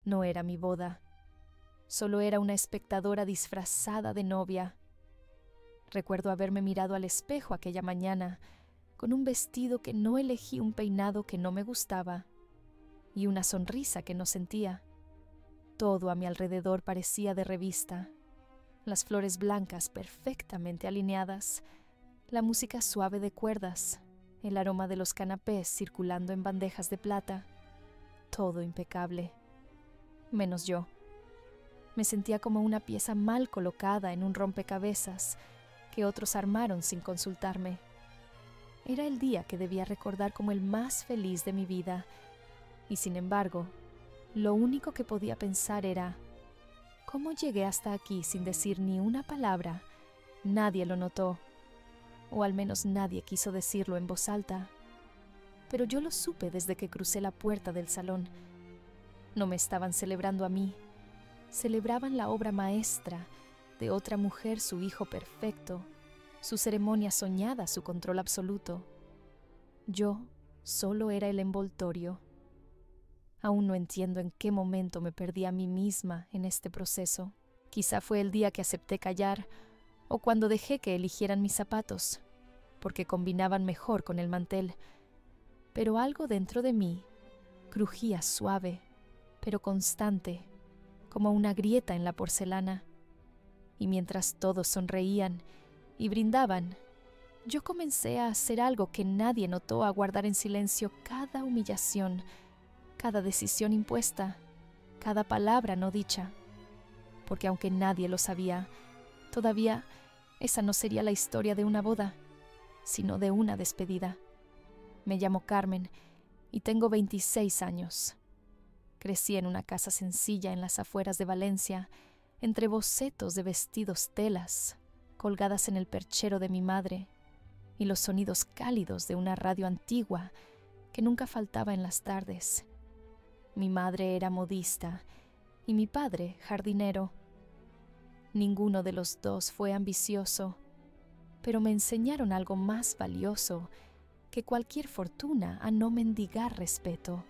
No era mi boda. Solo era una espectadora disfrazada de novia. Recuerdo haberme mirado al espejo aquella mañana, con un vestido que no elegí, un peinado que no me gustaba y una sonrisa que no sentía. Todo a mi alrededor parecía de revista. Las flores blancas perfectamente alineadas, la música suave de cuerdas, el aroma de los canapés circulando en bandejas de plata. Todo impecable. Menos yo. Me sentía como una pieza mal colocada en un rompecabezas que otros armaron sin consultarme. Era el día que debía recordar como el más feliz de mi vida, y sin embargo, lo único que podía pensar era: ¿cómo llegué hasta aquí sin decir ni una palabra? Nadie lo notó, o al menos nadie quiso decirlo en voz alta. Pero yo lo supe desde que crucé la puerta del salón. No me estaban celebrando a mí, celebraban la obra maestra de otra mujer, su hijo perfecto, su ceremonia soñada, su control absoluto. Yo solo era el envoltorio. Aún no entiendo en qué momento me perdí a mí misma en este proceso. Quizá fue el día que acepté callar, o cuando dejé que eligieran mis zapatos, porque combinaban mejor con el mantel. Pero algo dentro de mí crujía suave, pero constante, como una grieta en la porcelana. Y mientras todos sonreían y brindaban, yo comencé a hacer algo que nadie notó, a guardar en silencio cada humillación, cada decisión impuesta, cada palabra no dicha. Porque aunque nadie lo sabía, todavía esa no sería la historia de una boda, sino de una despedida. Me llamo Carmen y tengo 26 años. Crecí en una casa sencilla en las afueras de Valencia, entre bocetos de vestidos telas, colgadas en el perchero de mi madre, y los sonidos cálidos de una radio antigua que nunca faltaba en las tardes. Mi madre era modista y mi padre jardinero. Ninguno de los dos fue ambicioso, pero me enseñaron algo más valioso que cualquier fortuna: a no mendigar respeto.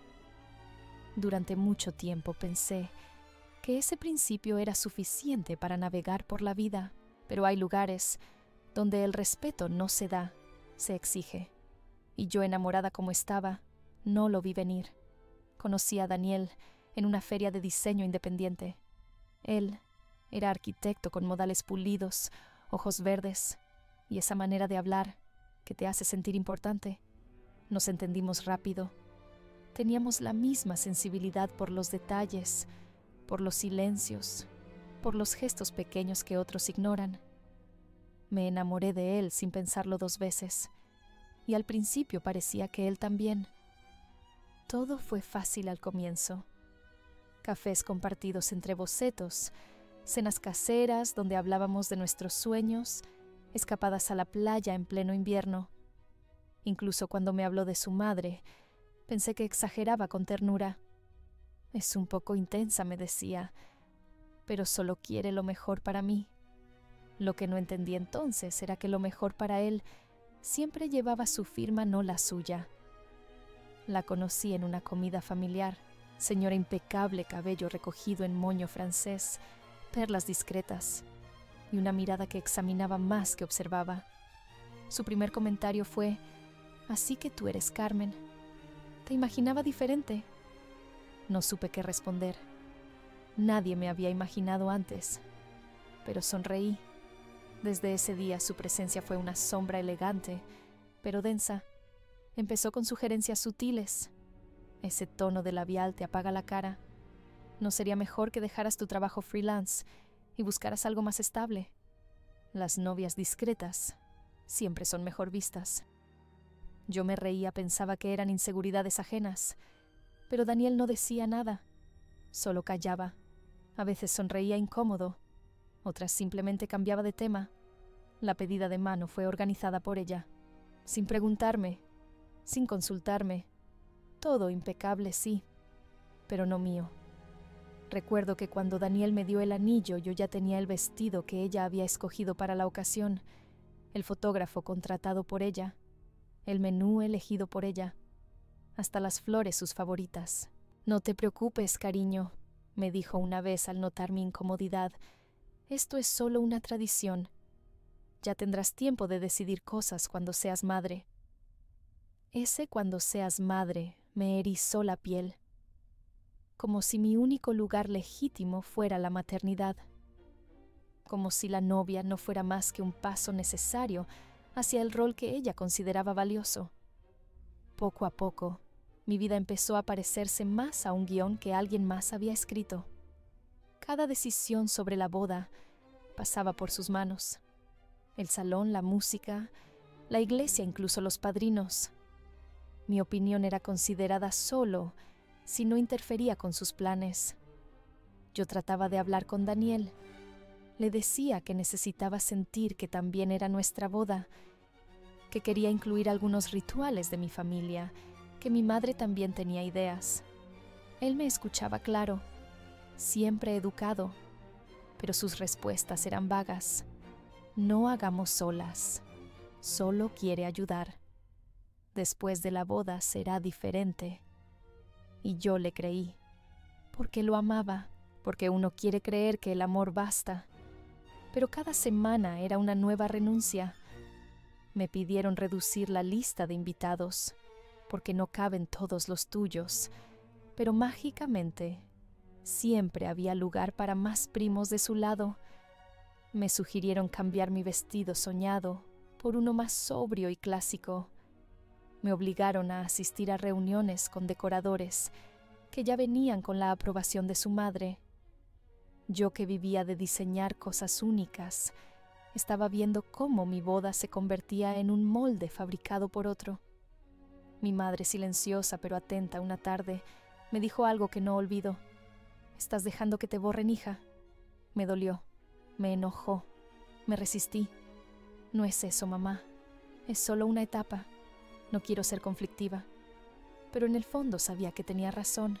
Durante mucho tiempo pensé que ese principio era suficiente para navegar por la vida, pero hay lugares donde el respeto no se da, se exige. Y yo, enamorada como estaba, no lo vi venir. Conocí a Daniel en una feria de diseño independiente. Él era arquitecto con modales pulidos, ojos verdes y esa manera de hablar que te hace sentir importante. Nos entendimos rápido. Teníamos la misma sensibilidad por los detalles, por los silencios, por los gestos pequeños que otros ignoran. Me enamoré de él sin pensarlo dos veces, y al principio parecía que él también. Todo fue fácil al comienzo. Cafés compartidos entre bocetos, cenas caseras donde hablábamos de nuestros sueños, escapadas a la playa en pleno invierno. Incluso cuando me habló de su madre, pensé que exageraba con ternura. Es un poco intensa, me decía, pero solo quiere lo mejor para mí. Lo que no entendí entonces era que lo mejor para él siempre llevaba su firma, no la suya. La conocí en una comida familiar. Señora impecable, cabello recogido en moño francés, perlas discretas y una mirada que examinaba más que observaba. Su primer comentario fue: «Así que tú eres Carmen. Te imaginaba diferente». No supe qué responder. Nadie me había imaginado antes, pero sonreí. Desde ese día su presencia fue una sombra elegante, pero densa. Empezó con sugerencias sutiles. Ese tono de labial te apaga la cara. ¿No sería mejor que dejaras tu trabajo freelance y buscaras algo más estable? Las novias discretas siempre son mejor vistas. Yo me reía, pensaba que eran inseguridades ajenas, pero Daniel no decía nada, solo callaba. A veces sonreía incómodo, otras simplemente cambiaba de tema. La pedida de mano fue organizada por ella, sin preguntarme, sin consultarme. Todo impecable, sí, pero no mío. Recuerdo que cuando Daniel me dio el anillo, yo ya tenía el vestido que ella había escogido para la ocasión, el fotógrafo contratado por ella, el menú elegido por ella, hasta las flores sus favoritas. «No te preocupes, cariño», me dijo una vez al notar mi incomodidad. Esto es solo una tradición. Ya tendrás tiempo de decidir cosas cuando seas madre. Ese cuando seas madre me erizó la piel, como si mi único lugar legítimo fuera la maternidad, como si la novia no fuera más que un paso necesario hacia el rol que ella consideraba valioso. Poco a poco, mi vida empezó a parecerse más a un guión que alguien más había escrito. Cada decisión sobre la boda pasaba por sus manos. El salón, la música, la iglesia, incluso los padrinos. Mi opinión era considerada solo si no interfería con sus planes. Yo trataba de hablar con Daniel. Le decía que necesitaba sentir que también era nuestra boda, que quería incluir algunos rituales de mi familia, que mi madre también tenía ideas. Él me escuchaba claro, siempre educado, pero sus respuestas eran vagas. No hagamos solas, solo quiere ayudar. Después de la boda será diferente. Y yo le creí, porque lo amaba, porque uno quiere creer que el amor basta. Pero cada semana era una nueva renuncia. Me pidieron reducir la lista de invitados, porque no caben todos los tuyos, pero mágicamente siempre había lugar para más primos de su lado. Me sugirieron cambiar mi vestido soñado por uno más sobrio y clásico. Me obligaron a asistir a reuniones con decoradores que ya venían con la aprobación de su madre. Yo, que vivía de diseñar cosas únicas, estaba viendo cómo mi boda se convertía en un molde fabricado por otro. Mi madre, silenciosa pero atenta, una tarde me dijo algo que no olvido. «¿Estás dejando que te borren, hija?» Me dolió, me enojó, me resistí. «No es eso, mamá. Es solo una etapa. No quiero ser conflictiva». Pero en el fondo sabía que tenía razón.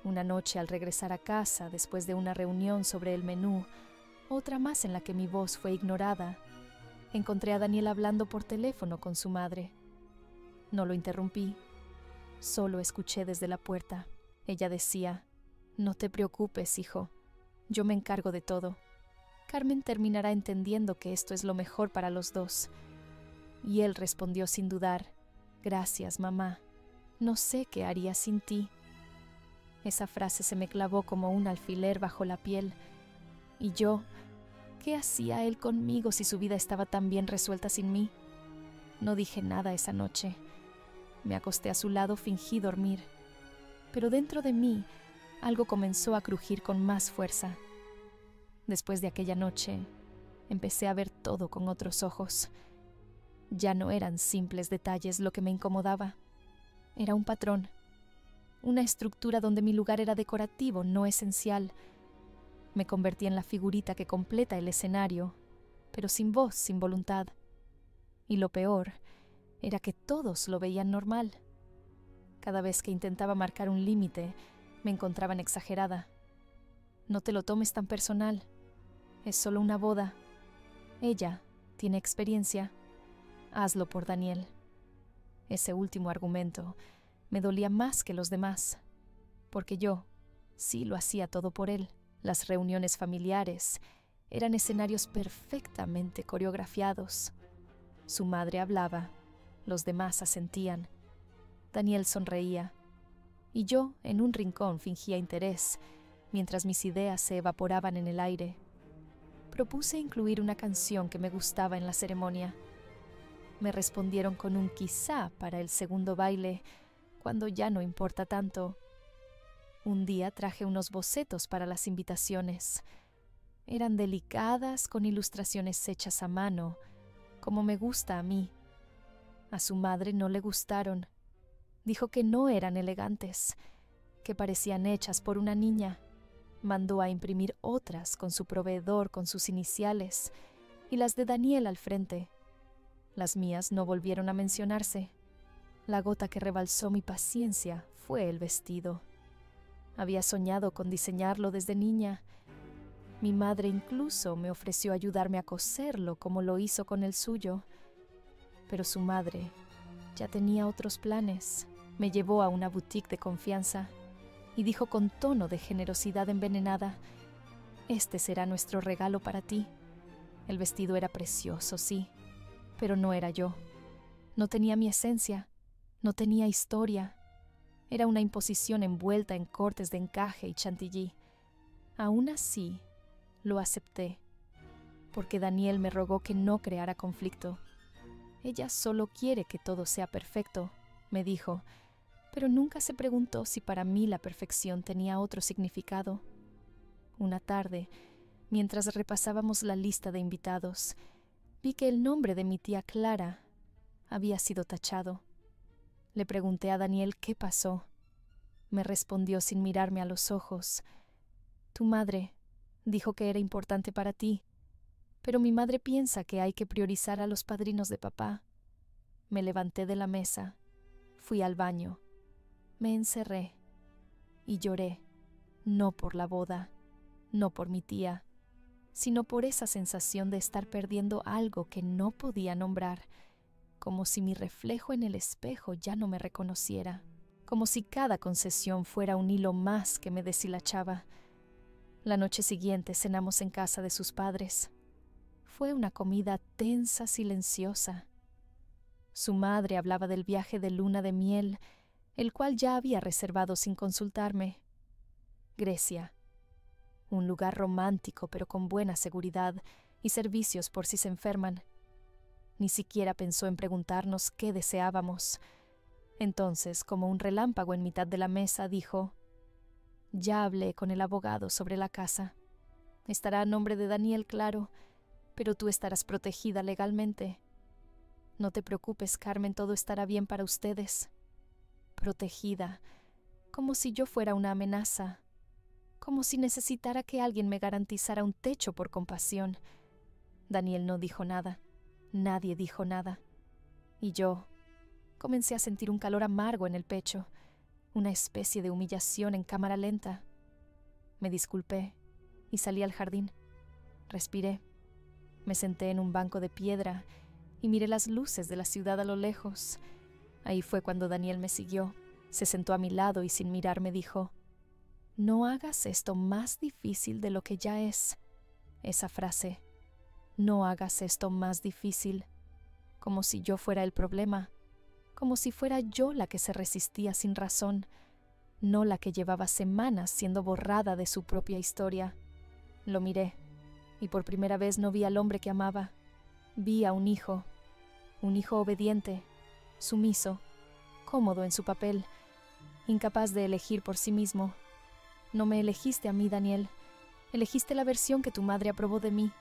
Una noche, al regresar a casa, después de una reunión sobre el menú, otra más en la que mi voz fue ignorada, encontré a Daniel hablando por teléfono con su madre. No lo interrumpí, solo escuché desde la puerta. Ella decía: «No te preocupes, hijo, yo me encargo de todo. Carmen terminará entendiendo que esto es lo mejor para los dos». Y él respondió sin dudar: «Gracias, mamá. No sé qué haría sin ti». Esa frase se me clavó como un alfiler bajo la piel. Y yo, ¿qué hacía él conmigo si su vida estaba tan bien resuelta sin mí? No dije nada esa noche. Me acosté a su lado, fingí dormir. Pero dentro de mí, algo comenzó a crujir con más fuerza. Después de aquella noche, empecé a ver todo con otros ojos. Ya no eran simples detalles lo que me incomodaba. Era un patrón, una estructura donde mi lugar era decorativo, no esencial. Me convertí en la figurita que completa el escenario, pero sin voz, sin voluntad. Y lo peor era que todos lo veían normal. Cada vez que intentaba marcar un límite, me encontraban exagerada. «No te lo tomes tan personal. Es solo una boda. Ella tiene experiencia. Hazlo por Daniel». Ese último argumento me dolía más que los demás, porque yo sí lo hacía todo por él. Las reuniones familiares eran escenarios perfectamente coreografiados. Su madre hablaba, los demás asentían. Daniel sonreía, y yo en un rincón fingía interés, mientras mis ideas se evaporaban en el aire. Propuse incluir una canción que me gustaba en la ceremonia. Me respondieron con un quizá para el segundo baile, cuando ya no importa tanto. Un día traje unos bocetos para las invitaciones. Eran delicadas, con ilustraciones hechas a mano, como me gusta a mí. A su madre no le gustaron. Dijo que no eran elegantes, que parecían hechas por una niña. Mandó a imprimir otras con su proveedor, con sus iniciales, y las de Daniel al frente. Las mías no volvieron a mencionarse. La gota que rebalsó mi paciencia fue el vestido. Había soñado con diseñarlo desde niña. Mi madre incluso me ofreció ayudarme a coserlo como lo hizo con el suyo. Pero su madre ya tenía otros planes. Me llevó a una boutique de confianza. y dijo con tono de generosidad envenenada: «Este será nuestro regalo para ti». El vestido era precioso, sí, pero no era yo. No tenía mi esencia, no tenía historia. Era una imposición envuelta en cortes de encaje y chantilly. Aún así, lo acepté, porque Daniel me rogó que no creara conflicto. «Ella solo quiere que todo sea perfecto», me dijo, pero nunca se preguntó si para mí la perfección tenía otro significado. Una tarde, mientras repasábamos la lista de invitados, vi que el nombre de mi tía Clara había sido tachado. Le pregunté a Daniel qué pasó. Me respondió sin mirarme a los ojos: «Tu madre dijo que era importante para ti, pero mi madre piensa que hay que priorizar a los padrinos de papá». Me levanté de la mesa, fui al baño, me encerré y lloré, no por la boda, no por mi tía, sino por esa sensación de estar perdiendo algo que no podía nombrar, como si mi reflejo en el espejo ya no me reconociera, como si cada concesión fuera un hilo más que me deshilachaba. La noche siguiente cenamos en casa de sus padres. Fue una comida tensa, silenciosa. Su madre hablaba del viaje de luna de miel, el cual ya había reservado sin consultarme. Grecia, un lugar romántico pero con buena seguridad y servicios por si se enferman. Ni siquiera pensó en preguntarnos qué deseábamos. Entonces, como un relámpago en mitad de la mesa, dijo: «Ya hablé con el abogado sobre la casa. Estará a nombre de Daniel, claro, pero tú estarás protegida legalmente. No te preocupes, Carmen, todo estará bien para ustedes». Protegida, como si yo fuera una amenaza, como si necesitara que alguien me garantizara un techo por compasión. Daniel no dijo nada, nadie dijo nada, y yo comencé a sentir un calor amargo en el pecho, una especie de humillación en cámara lenta. Me disculpé y salí al jardín. Respiré, me senté en un banco de piedra y miré las luces de la ciudad a lo lejos. Ahí fue cuando Daniel me siguió, se sentó a mi lado y sin mirarme dijo: «No hagas esto más difícil de lo que ya es». Esa frase, «no hagas esto más difícil», como si yo fuera el problema, como si fuera yo la que se resistía sin razón, no la que llevaba semanas siendo borrada de su propia historia. Lo miré, y por primera vez no vi al hombre que amaba. Vi a un hijo obediente, sumiso, cómodo en su papel, incapaz de elegir por sí mismo. No me elegiste a mí, Daniel. Elegiste la versión que tu madre aprobó de mí.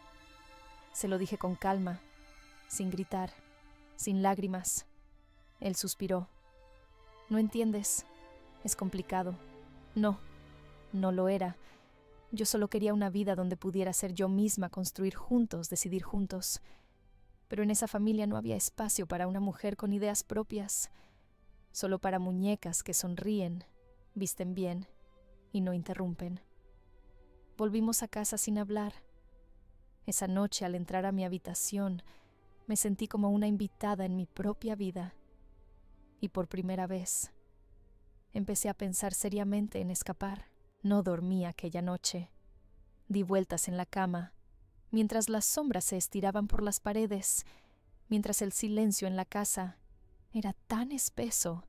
Se lo dije con calma, sin gritar, sin lágrimas. Él suspiró. «No entiendes. Es complicado». No, no lo era. Yo solo quería una vida donde pudiera ser yo misma, construir juntos, decidir juntos. Pero en esa familia no había espacio para una mujer con ideas propias, solo para muñecas que sonríen, visten bien y no interrumpen. Volvimos a casa sin hablar. Esa noche, al entrar a mi habitación, me sentí como una invitada en mi propia vida. Y por primera vez, empecé a pensar seriamente en escapar. No dormí aquella noche. Di vueltas en la cama, mientras las sombras se estiraban por las paredes, mientras el silencio en la casa era tan espeso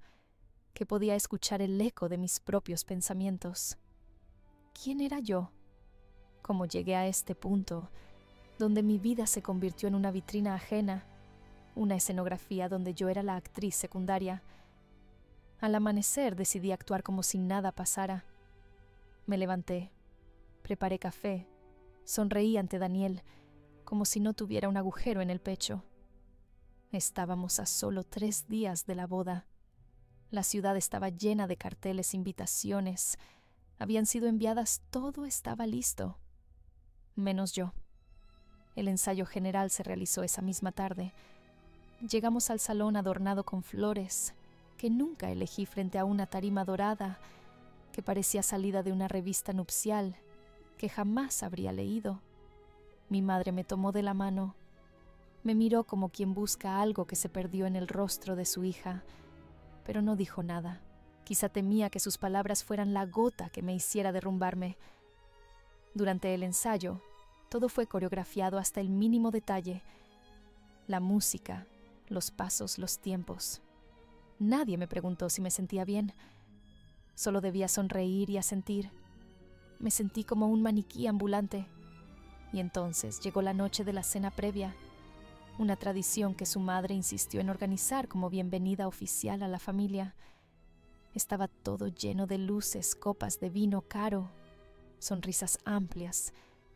que podía escuchar el eco de mis propios pensamientos. ¿Quién era yo? ¿Cómo llegué a este punto, donde mi vida se convirtió en una vitrina ajena, una escenografía donde yo era la actriz secundaria? Al amanecer decidí actuar como si nada pasara. Me levanté, preparé café, sonreí ante Daniel, como si no tuviera un agujero en el pecho. Estábamos a solo 3 días de la boda. La ciudad estaba llena de carteles, invitaciones. Habían sido enviadas, todo estaba listo. Menos yo. El ensayo general se realizó esa misma tarde. Llegamos al salón adornado con flores, que nunca elegí, frente a una tarima dorada, que parecía salida de una revista nupcial, que jamás habría leído. Mi madre me tomó de la mano. Me miró como quien busca algo que se perdió en el rostro de su hija, pero no dijo nada. Quizá temía que sus palabras fueran la gota que me hiciera derrumbarme. Durante el ensayo, todo fue coreografiado hasta el mínimo detalle. La música, los pasos, los tiempos. Nadie me preguntó si me sentía bien. Solo debía sonreír y asentir. Me sentí como un maniquí ambulante. Y entonces llegó la noche de la cena previa, una tradición que su madre insistió en organizar como bienvenida oficial a la familia. Estaba todo lleno de luces, copas de vino caro, sonrisas amplias,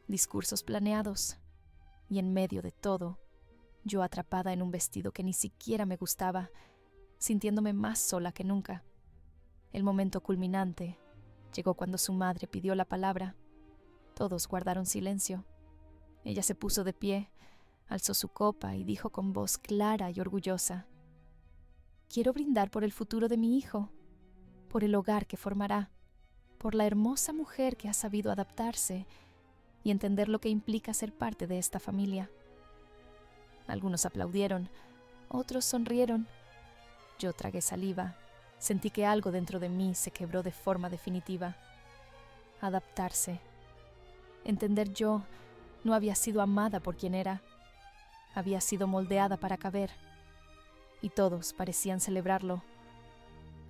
discursos planeados. Y en medio de todo, yo atrapada en un vestido que ni siquiera me gustaba, sintiéndome más sola que nunca. El momento culminante llegó cuando su madre pidió la palabra. Todos guardaron silencio. Ella se puso de pie, alzó su copa y dijo con voz clara y orgullosa: «Quiero brindar por el futuro de mi hijo, por el hogar que formará, por la hermosa mujer que ha sabido adaptarse y entender lo que implica ser parte de esta familia». Algunos aplaudieron, otros sonrieron. Yo tragué saliva. Sentí que algo dentro de mí se quebró de forma definitiva. Adaptarse. Entender yo no había sido amada por quien era. Había sido moldeada para caber. Y todos parecían celebrarlo.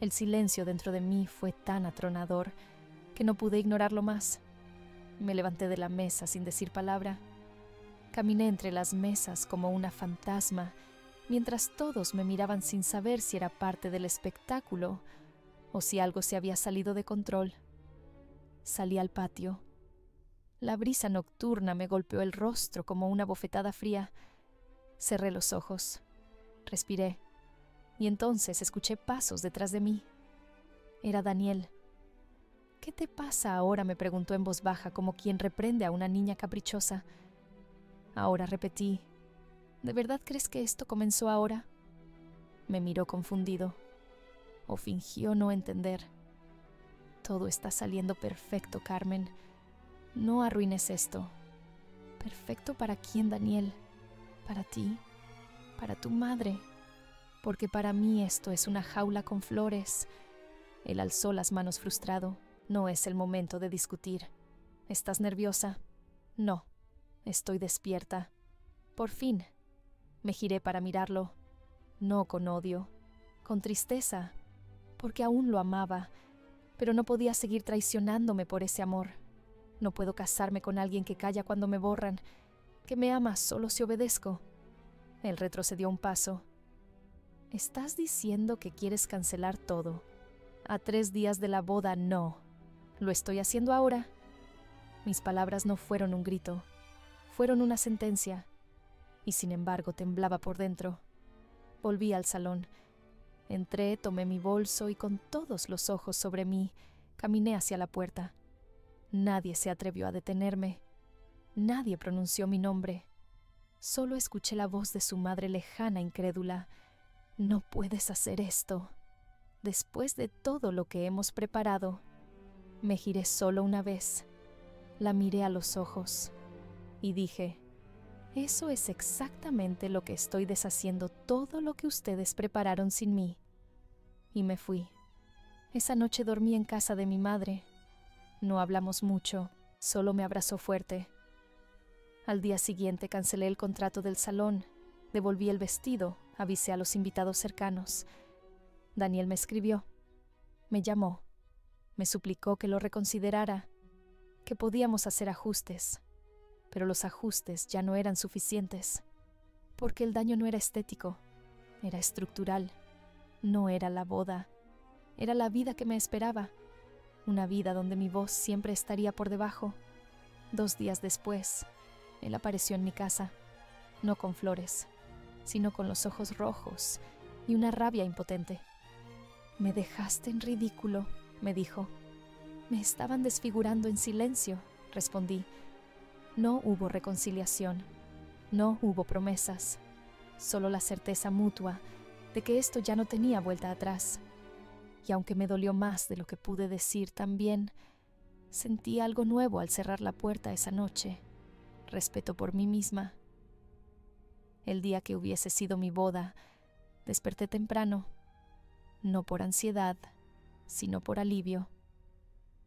El silencio dentro de mí fue tan atronador que no pude ignorarlo más. Me levanté de la mesa sin decir palabra. Caminé entre las mesas como una fantasma, mientras todos me miraban sin saber si era parte del espectáculo o si algo se había salido de control. Salí al patio. La brisa nocturna me golpeó el rostro como una bofetada fría. Cerré los ojos. Respiré. Y entonces escuché pasos detrás de mí. Era Daniel. «¿Qué te pasa ahora?», me preguntó en voz baja, como quien reprende a una niña caprichosa. Ahora repetí: «¿De verdad crees que esto comenzó ahora?». Me miró confundido. O fingió no entender. «Todo está saliendo perfecto, Carmen. No arruines esto». «¿Perfecto para quién, Daniel? ¿Para ti? ¿Para tu madre? Porque para mí esto es una jaula con flores». Él alzó las manos frustrado. «No es el momento de discutir. ¿Estás nerviosa?». «No, estoy despierta». Por fin. Me giré para mirarlo. No con odio, con tristeza, porque aún lo amaba, pero no podía seguir traicionándome por ese amor. No puedo casarme con alguien que calla cuando me borran, que me ama solo si obedezco. Él retrocedió un paso. «¿Estás diciendo que quieres cancelar todo? A 3 días de la boda, no. ¿Lo estoy haciendo ahora?». Mis palabras no fueron un grito, fueron una sentencia, y sin embargo temblaba por dentro. Volví al salón. Entré, tomé mi bolso y con todos los ojos sobre mí, caminé hacia la puerta. Nadie se atrevió a detenerme. Nadie pronunció mi nombre. Solo escuché la voz de su madre lejana, incrédula. «No puedes hacer esto. Después de todo lo que hemos preparado». Me giré solo una vez. La miré a los ojos y dije: «Eso es exactamente lo que estoy deshaciendo todo lo que ustedes prepararon sin mí». Y me fui. Esa noche dormí en casa de mi madre. No hablamos mucho, solo me abrazó fuerte. Al día siguiente cancelé el contrato del salón, devolví el vestido, avisé a los invitados cercanos. Daniel me escribió, me llamó, me suplicó que lo reconsiderara, que podíamos hacer ajustes, pero los ajustes ya no eran suficientes, porque el daño no era estético, era estructural, no era la boda, era la vida que me esperaba, una vida donde mi voz siempre estaría por debajo. 2 días después, él apareció en mi casa, no con flores, sino con los ojos rojos y una rabia impotente. «Me dejaste en ridículo», me dijo. «Me estaban desfigurando en silencio», respondí. No hubo reconciliación, no hubo promesas, solo la certeza mutua de que esto ya no tenía vuelta atrás. Y aunque me dolió más de lo que pude decir también, sentí algo nuevo al cerrar la puerta esa noche, respeto por mí misma. El día que hubiese sido mi boda, desperté temprano, no por ansiedad, sino por alivio.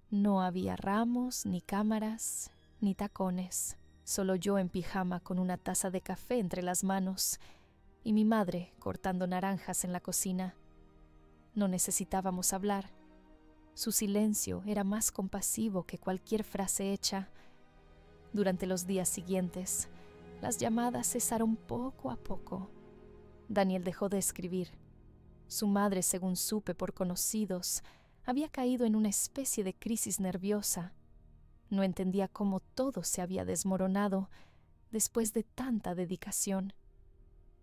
No había ramos, ni cámaras, ni tacones, solo yo en pijama con una taza de café entre las manos y mi madre cortando naranjas en la cocina. No necesitábamos hablar. Su silencio era más compasivo que cualquier frase hecha. Durante los días siguientes, las llamadas cesaron poco a poco. Daniel dejó de escribir. Su madre, según supe por conocidos, había caído en una especie de crisis nerviosa. No entendía cómo todo se había desmoronado después de tanta dedicación.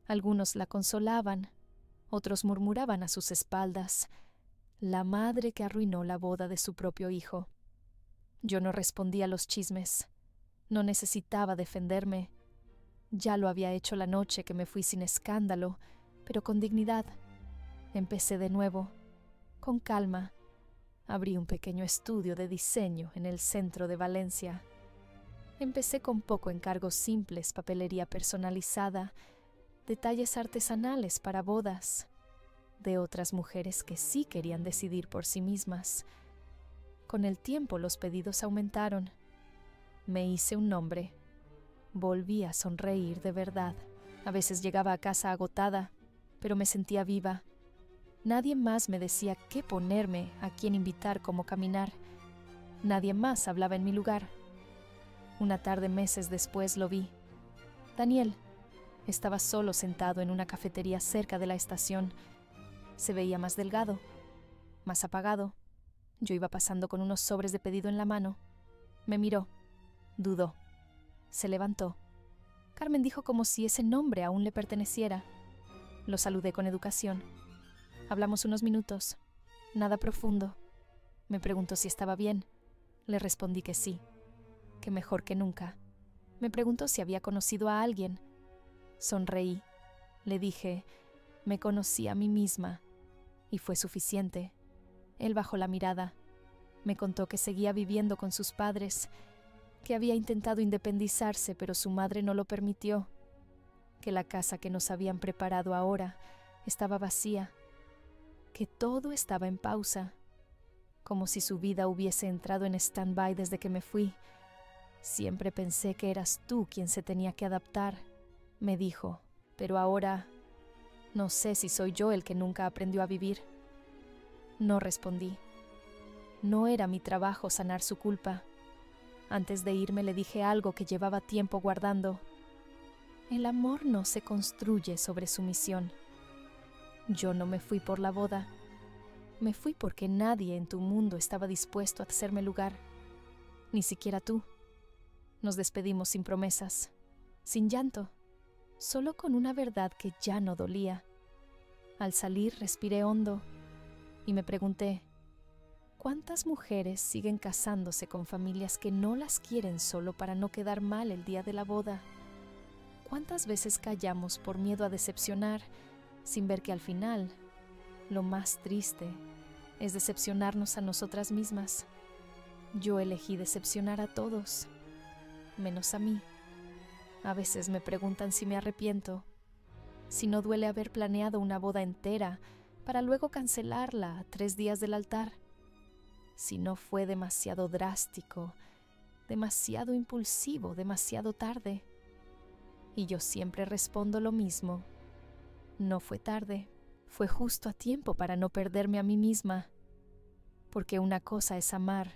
Algunos la consolaban, otros murmuraban a sus espaldas: la madre que arruinó la boda de su propio hijo. Yo no respondía a los chismes. No necesitaba defenderme. Ya lo había hecho la noche que me fui sin escándalo, pero con dignidad. Empecé de nuevo, con calma. Abrí un pequeño estudio de diseño en el centro de Valencia. Empecé con poco encargos simples, papelería personalizada, detalles artesanales para bodas, de otras mujeres que sí querían decidir por sí mismas. Con el tiempo los pedidos aumentaron. Me hice un nombre. Volví a sonreír de verdad. A veces llegaba a casa agotada, pero me sentía viva. Nadie más me decía qué ponerme, a quién invitar, cómo caminar. Nadie más hablaba en mi lugar. Una tarde, meses después, lo vi. Daniel estaba solo sentado en una cafetería cerca de la estación. Se veía más delgado, más apagado. Yo iba pasando con unos sobres de pedido en la mano. Me miró. Dudó. Se levantó. Carmen dijo como si ese nombre aún le perteneciera. Lo saludé con educación. Hablamos unos minutos. Nada profundo. Me preguntó si estaba bien. Le respondí que sí, que mejor que nunca. Me preguntó si había conocido a alguien. Sonreí. Le dije, me conocí a mí misma. Y fue suficiente. Él bajó la mirada. Me contó que seguía viviendo con sus padres, que había intentado independizarse, pero su madre no lo permitió, que la casa que nos habían preparado ahora estaba vacía, que todo estaba en pausa, como si su vida hubiese entrado en stand-by desde que me fui. Siempre pensé que eras tú quien se tenía que adaptar, me dijo, pero ahora no sé si soy yo el que nunca aprendió a vivir. No respondí. No era mi trabajo sanar su culpa. Antes de irme le dije algo que llevaba tiempo guardando. El amor no se construye sobre sumisión. Yo no me fui por la boda. Me fui porque nadie en tu mundo estaba dispuesto a hacerme lugar. Ni siquiera tú. Nos despedimos sin promesas, sin llanto, solo con una verdad que ya no dolía. Al salir respiré hondo y me pregunté, ¿cuántas mujeres siguen casándose con familias que no las quieren solo para no quedar mal el día de la boda? ¿Cuántas veces callamos por miedo a decepcionar, sin ver que al final lo más triste es decepcionarnos a nosotras mismas? Yo elegí decepcionar a todos, menos a mí. A veces me preguntan si me arrepiento, si no duele haber planeado una boda entera para luego cancelarla a 3 días del altar, si no fue demasiado drástico, demasiado impulsivo, demasiado tarde. Y yo siempre respondo lo mismo. No fue tarde, fue justo a tiempo para no perderme a mí misma, porque una cosa es amar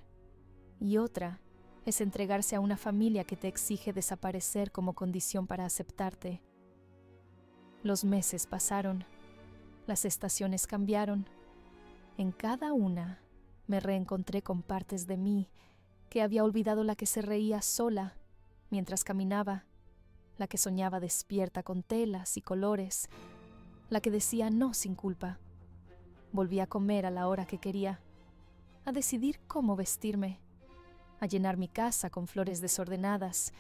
y otra es entregarse a una familia que te exige desaparecer como condición para aceptarte. Los meses pasaron, las estaciones cambiaron. En cada una me reencontré con partes de mí que había olvidado, la que se reía sola mientras caminaba, la que soñaba despierta con telas y colores, la que decía no sin culpa. Volví a comer a la hora que quería, a decidir cómo vestirme, a llenar mi casa con flores desordenadas,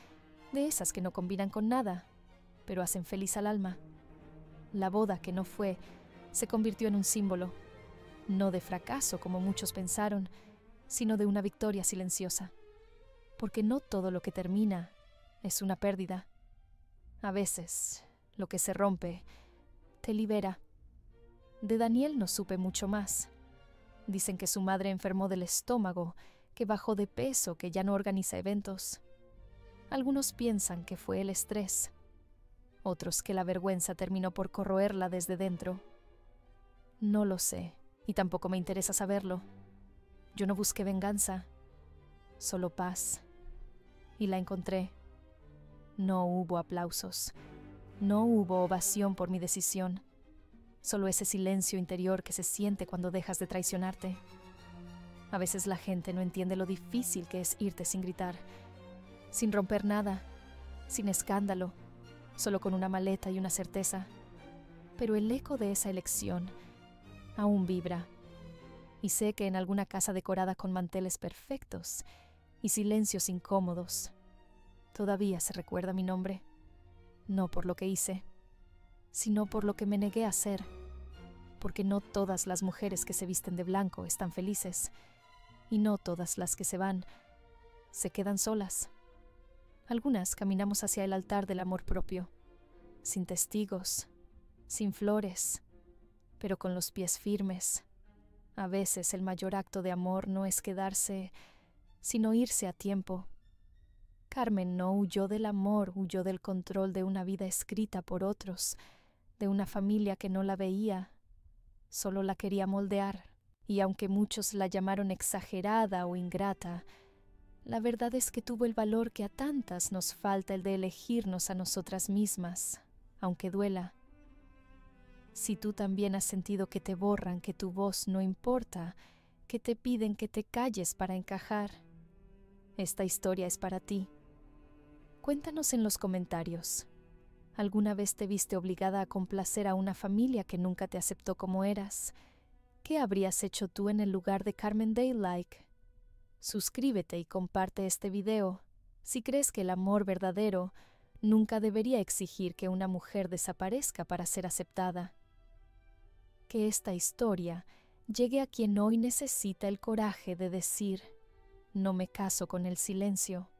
de esas que no combinan con nada, pero hacen feliz al alma. La boda que no fue se convirtió en un símbolo, no de fracaso como muchos pensaron, sino de una victoria silenciosa, porque no todo lo que termina es una pérdida. A veces, lo que se rompe te libera. De Daniel no supe mucho más. Dicen que su madre enfermó del estómago, que bajó de peso, que ya no organiza eventos. Algunos piensan que fue el estrés, otros que la vergüenza terminó por corroerla desde dentro. No lo sé, y tampoco me interesa saberlo. Yo no busqué venganza, solo paz. Y la encontré. No hubo aplausos, no hubo ovación por mi decisión. Solo ese silencio interior que se siente cuando dejas de traicionarte. A veces la gente no entiende lo difícil que es irte sin gritar, sin romper nada, sin escándalo, solo con una maleta y una certeza. Pero el eco de esa elección aún vibra. Y sé que en alguna casa decorada con manteles perfectos y silencios incómodos, todavía se recuerda mi nombre. No por lo que hice, sino por lo que me negué a hacer. Porque no todas las mujeres que se visten de blanco están felices, y no todas las que se van se quedan solas. Algunas caminamos hacia el altar del amor propio, sin testigos, sin flores, pero con los pies firmes. A veces el mayor acto de amor no es quedarse, sino irse a tiempo. Carmen no huyó del amor, huyó del control de una vida escrita por otros, de una familia que no la veía, solo la quería moldear. Y aunque muchos la llamaron exagerada o ingrata, la verdad es que tuvo el valor que a tantas nos falta, el de elegirnos a nosotras mismas, aunque duela. Si tú también has sentido que te borran, que tu voz no importa, que te piden que te calles para encajar, esta historia es para ti. Cuéntanos en los comentarios. ¿Alguna vez te viste obligada a complacer a una familia que nunca te aceptó como eras? ¿Qué habrías hecho tú en el lugar de Carmen Day-like? Suscríbete y comparte este video. Si crees que el amor verdadero nunca debería exigir que una mujer desaparezca para ser aceptada. Que esta historia llegue a quien hoy necesita el coraje de decir: no me caso con el silencio.